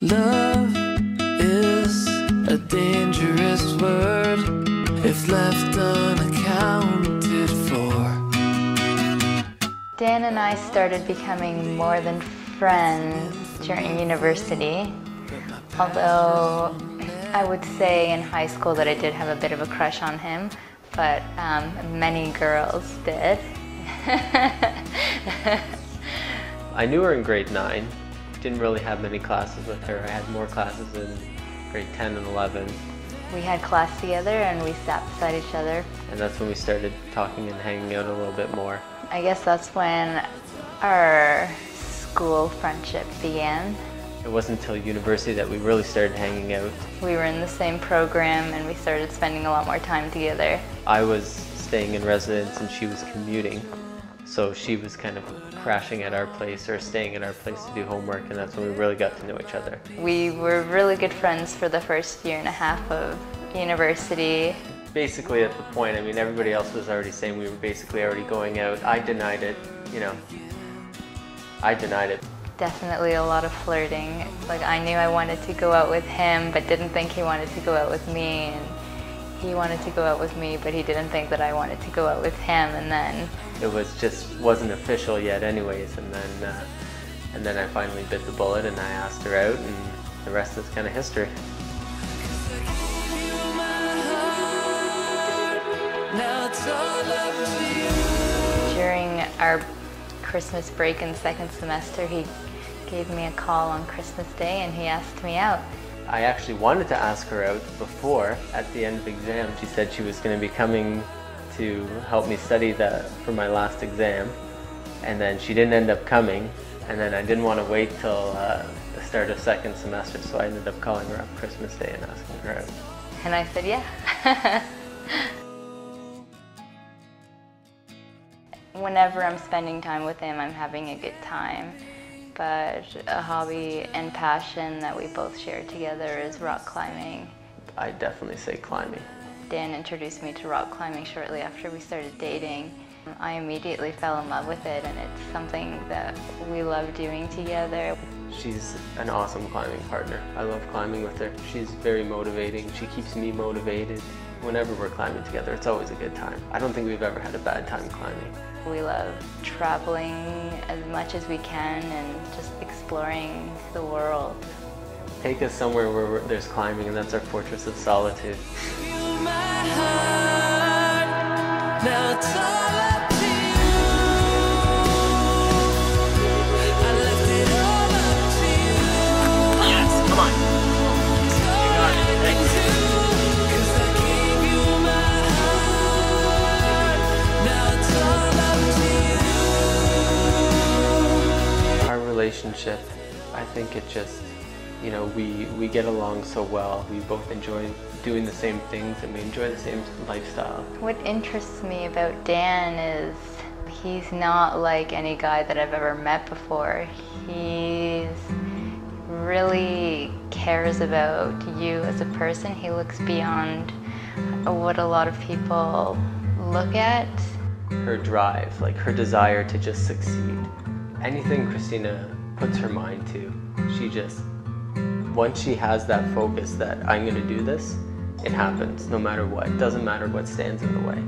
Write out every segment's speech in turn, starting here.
Love is a dangerous word if left unaccounted for. Dan and I started becoming more than friends during university, although I would say in high school that I did have a bit of a crush on him, but many girls did. I knew her in grade 9. Didn't really have many classes with her. I had more classes in grade 10 and 11. We had class together and we sat beside each other. And that's when we started talking and hanging out a little bit more. I guess that's when our school friendship began. It wasn't until university that we really started hanging out. We were in the same program and we started spending a lot more time together. I was staying in residence and she was commuting. So she was kind of crashing at our place or staying at our place to do homework, and that's when we really got to know each other. We were really good friends for the first year and a half of university. Basically at the point, I mean, everybody else was already saying we were basically already going out. I denied it, you know. I denied it. Definitely a lot of flirting. Like, I knew I wanted to go out with him, but didn't think he wanted to go out with me. And he wanted to go out with me, but he didn't think that I wanted to go out with him. And then it wasn't official yet anyways, and then I finally bit the bullet and I asked her out, and the rest is kind of history. During our Christmas break in second semester, he gave me a call on Christmas Day and he asked me out. I actually wanted to ask her out before, at the end of exam. She said she was going to be coming to help me study for my last exam, and then she didn't end up coming, and then I didn't want to wait till the start of second semester, so I ended up calling her up Christmas Day and asking her out. And I said yeah. Whenever I'm spending time with him, I'm having a good time. But a hobby and passion that we both share together is rock climbing. I definitely say climbing. Dan introduced me to rock climbing shortly after we started dating. I immediately fell in love with it, and it's something that we love doing together. She's an awesome climbing partner. I love climbing with her. She's very motivating. She keeps me motivated. Whenever we're climbing together, it's always a good time. I don't think we've ever had a bad time climbing. We love traveling as much as we can and just exploring the world. Take us somewhere where there's climbing, and that's our fortress of solitude. Yes, come on. You got it. Thanks. Relationship, I think it just, you know, we get along so well. We both enjoy doing the same things and we enjoy the same lifestyle. What interests me about Dan is he's not like any guy that I've ever met before. He really cares about you as a person. He looks beyond what a lot of people look at. Her drive, like her desire to just succeed. Anything Cristina puts her mind to, she just, once she has that focus that I'm gonna do this, it happens no matter what. It doesn't matter what stands in the way.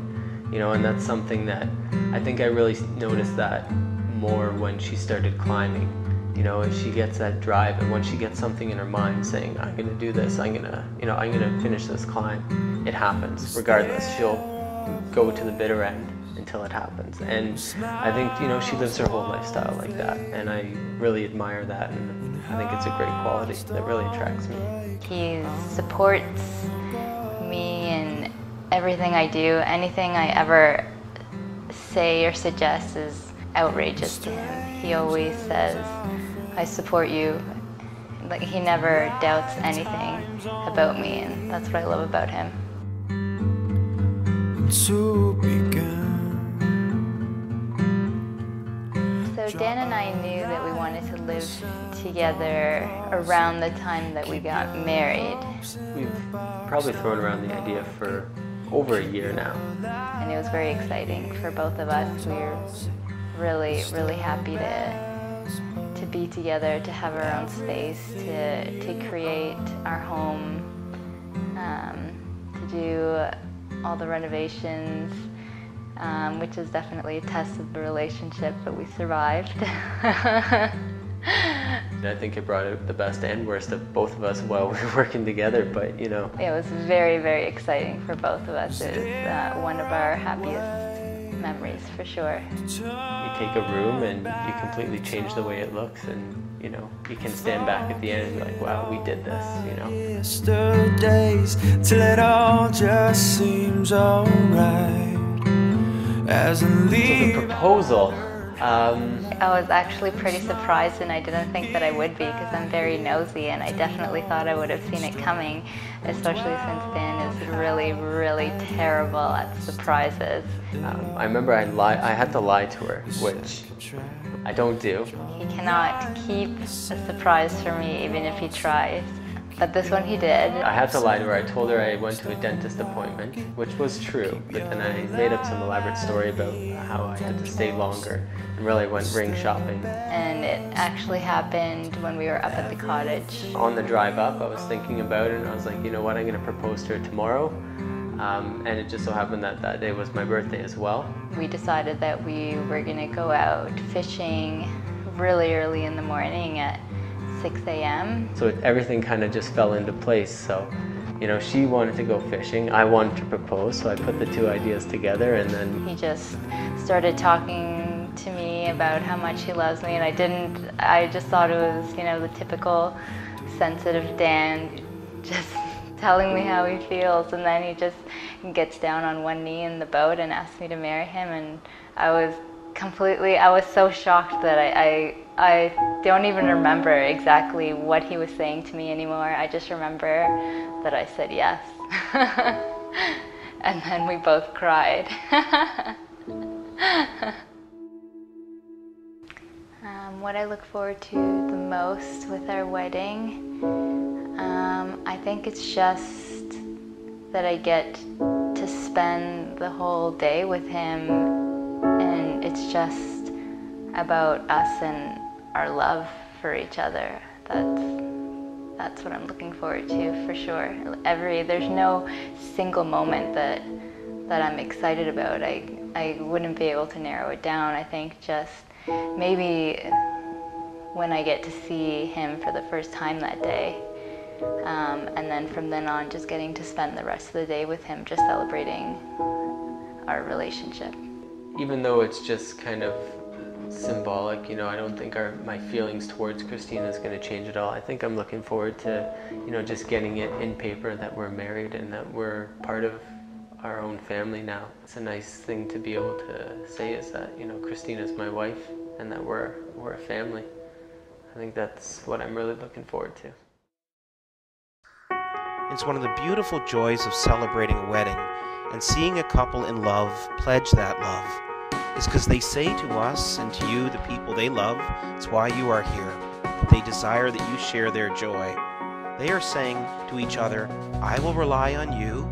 You know, and that's something that I think I really noticed that more when she started climbing. You know, if she gets that drive, and when she gets something in her mind saying, I'm gonna do this, I'm gonna finish this climb, it happens. Regardless, she'll go to the bitter end until it happens. And I think, you know, she lives her whole lifestyle like that, and I really admire that, and I think it's a great quality that really attracts me. He supports me in everything I do. Anything I ever say or suggest is outrageous to him. He always says, I support you. Like, he never doubts anything about me, and that's what I love about him. So Dan and I knew that we wanted to live together around the time that we got married. We've probably thrown around the idea for over a year now. And it was very exciting for both of us. We were really, really happy to be together, to have our own space, to create our home, to do all the renovations, which is definitely a test of the relationship, but we survived. I think it brought out the best and worst of both of us while we were working together, but you know. It was very, very exciting for both of us. It was one of our happiest memories, for sure. You take a room and you completely change the way it looks, and you know, you can stand back at the end and be like, wow, we did this, you know. Yesterdays, till it all just seems alright. As I leave. So the proposal. I was actually pretty surprised, and I didn't think that I would be, because I'm very nosy, and I definitely thought I would have seen it coming, especially since Dan is really, really terrible at surprises. I remember I had to lie to her, which I don't do. He cannot keep a surprise from me, even if he tries. But this one he did. I had to lie to her. I told her I went to a dentist appointment, which was true, but then I made up some elaborate story about how I had to stay longer and really went ring shopping. And it actually happened when we were up at the cottage. On the drive up, I was thinking about it and I was like, you know what, I'm going to propose to her tomorrow. And it just so happened that that day was my birthday as well. We decided that we were going to go out fishing really early in the morning at 6 a.m. So everything kind of just fell into place. So, you know, she wanted to go fishing, I wanted to propose, so I put the two ideas together, and then... He just started talking to me about how much he loves me, and I just thought it was, you know, the typical sensitive Dan just telling me how he feels, and then he just gets down on one knee in the boat and asks me to marry him, and I was so shocked that I don't even remember exactly what he was saying to me anymore. I just remember that I said yes. And then we both cried. What I look forward to the most with our wedding, I think it's just that I get to spend the whole day with him, and it's just about us and our love for each other. That's what I'm looking forward to, for sure. There's no single moment that I'm excited about. I wouldn't be able to narrow it down. I think just maybe when I get to see him for the first time that day, and then from then on just getting to spend the rest of the day with him, just celebrating our relationship. Even though it's just kind of symbolic, you know, I don't think my feelings towards Cristina is going to change at all. I think I'm looking forward to, you know, just getting it in paper that we're married and that we're part of our own family now. It's a nice thing to be able to say, is that, you know, Cristina's my wife and that we're a family. I think that's what I'm really looking forward to. It's one of the beautiful joys of celebrating a wedding and seeing a couple in love pledge that love. Is because they say to us and to you, the people they love, it's why you are here. They desire that you share their joy. They are saying to each other, I will rely on you,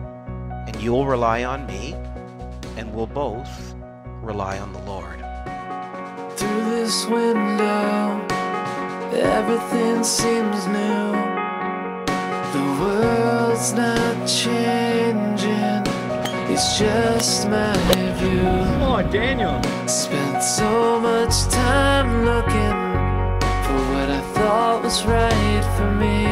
and you will rely on me, and we'll both rely on the Lord. Through this window, everything seems new. The world's not changing, it's just my view. Come on, Daniel. Spent so much time looking for what I thought was right for me,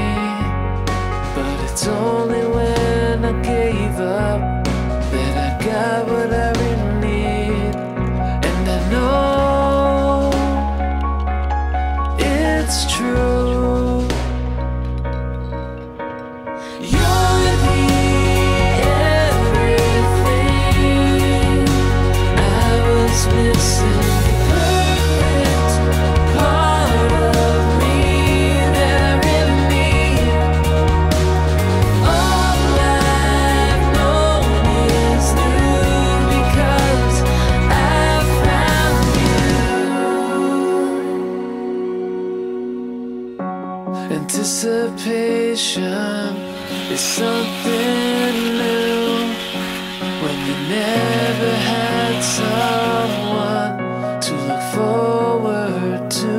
but it's only when I gave up that I got what I really need. And I know it's true. You're the everything I was missing. Perfect part of me there in me. All I've known is new because I found you. Anticipation is something new when you never had someone to look forward to.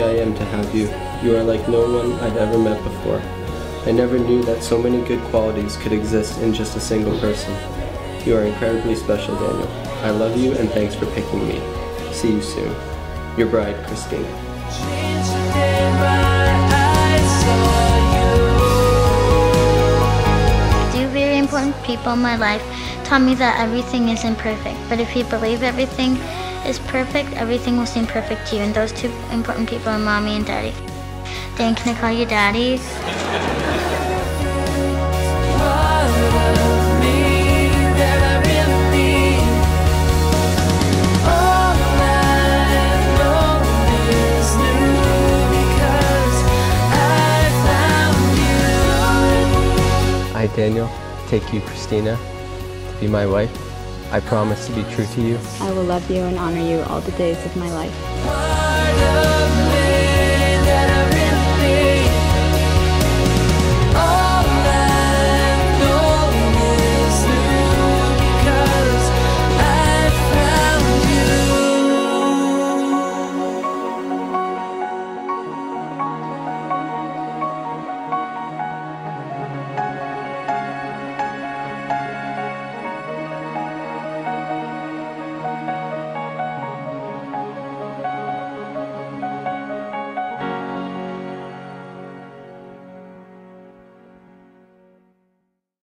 lucky I am to have you. You are like no one I'd ever met before. I never knew that so many good qualities could exist in just a single person. You are incredibly special, Daniel. I love you and thanks for picking me. See you soon. Your bride, Cristina. Two very important people in my life taught me that everything isn't perfect, but if you believe everything is perfect, everything will seem perfect to you. And those two important people are Mommy and Daddy. Dan, can I call you Daddy? I, Daniel, take you, Cristina, to be my wife. I promise to be true to you. I will love you and honor you all the days of my life.